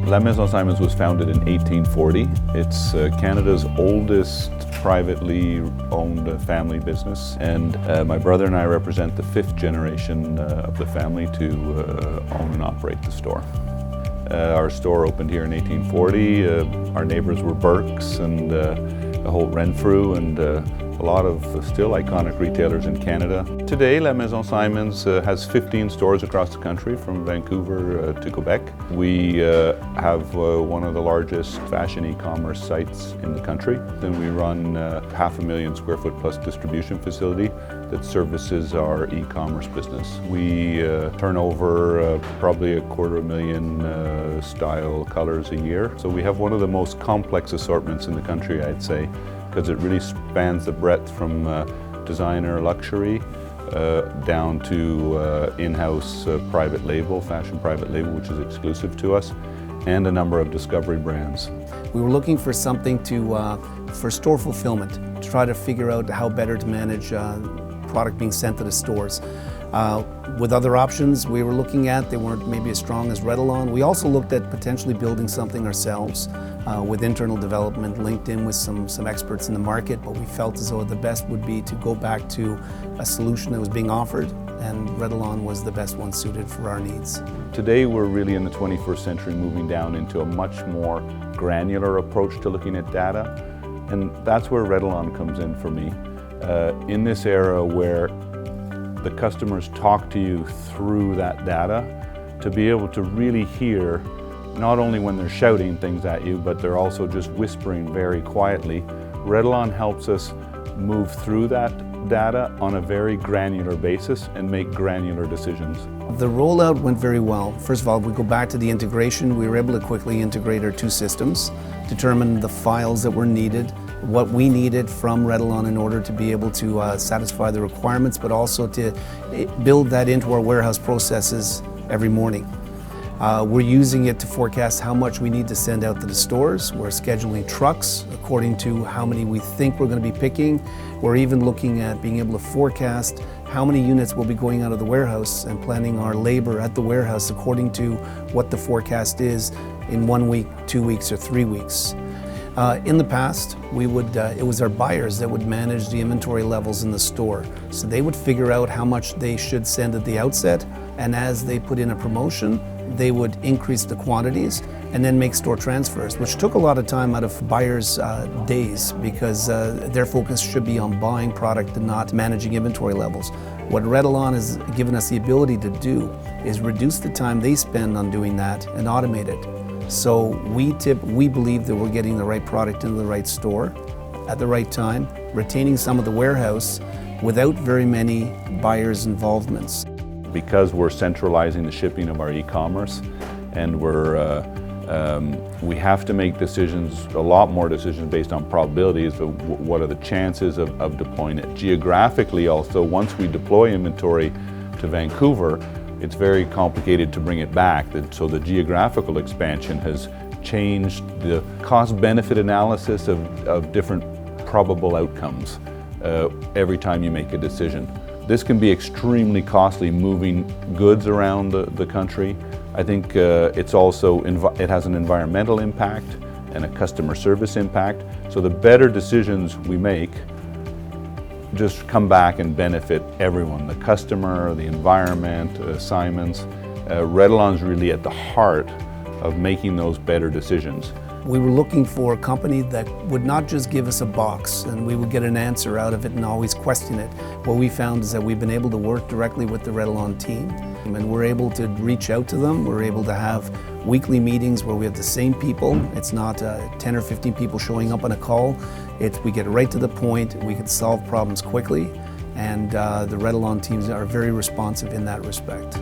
La Maison Simons was founded in 1840. It's Canada's oldest privately owned family business, and my brother and I represent the fifth generation of the family to own and operate the store. Our store opened here in 1840. Our neighbors were Burke's and Holt Renfrew and a lot of still iconic retailers in Canada. Today, La Maison Simons has 15 stores across the country from Vancouver to Quebec. We have one of the largest fashion e-commerce sites in the country. Then we run 500,000 square foot plus distribution facility that services our e-commerce business. We turn over probably 250,000 style colors a year. So we have one of the most complex assortments in the country, I'd say, because it really spans the breadth from designer luxury down to in-house private label, fashion private label, which is exclusive to us, and a number of discovery brands. We were looking for something for store fulfillment, to try to figure out how better to manage product being sent to the stores. With other options we were looking at, they weren't maybe as strong as Retalon. We also looked at potentially building something ourselves with internal development, linked in with some experts in the market, but we felt as though the best would be to go back to a solution that was being offered, and Retalon was the best one suited for our needs. Today we're really in the 21st century, moving down into a much more granular approach to looking at data, and that's where Retalon comes in for me. In this era where the customers talk to you through that data, to be able to really hear not only when they're shouting things at you, but they're also just whispering very quietly. Retalon helps us move through that data on a very granular basis and make granular decisions. The rollout went very well. First of all, if we go back to the integration, we were able to quickly integrate our two systems, determine the files that were needed, what we needed from Retalon in order to be able to satisfy the requirements, but also to build that into our warehouse processes every morning. We're using it to forecast how much we need to send out to the stores. We're scheduling trucks according to how many we think we're going to be picking. We're even looking at being able to forecast how many units will be going out of the warehouse and planning our labor at the warehouse according to what the forecast is in 1 week, 2 weeks, or 3 weeks. In the past, it was our buyers that would manage the inventory levels in the store. So they would figure out how much they should send at the outset, and as they put in a promotion, they would increase the quantities and then make store transfers, which took a lot of time out of buyers' days, because their focus should be on buying product and not managing inventory levels. What Retalon has given us the ability to do is reduce the time they spend on doing that and automate it. So we believe that we're getting the right product into the right store at the right time, retaining some of the warehouse without very many buyers' involvements. Because we're centralizing the shipping of our e-commerce, and we have to make decisions, a lot more decisions based on probabilities of what are the chances of deploying it. Geographically also, once we deploy inventory to Vancouver, it's very complicated to bring it back. So the geographical expansion has changed the cost-benefit analysis of different probable outcomes every time you make a decision. This can be extremely costly, moving goods around the country. I think it has an environmental impact and a customer service impact. So the better decisions we make just come back and benefit everyone, the customer, the environment, Simons. Retalon's really at the heart of making those better decisions. We were looking for a company that would not just give us a box and we would get an answer out of it and always question it. What we found is that we've been able to work directly with the Retalon team, and we're able to reach out to them. We're able to have weekly meetings where we have the same people. It's not 10 or 15 people showing up on a call. We get right to the point. We can solve problems quickly, and the Retalon teams are very responsive in that respect.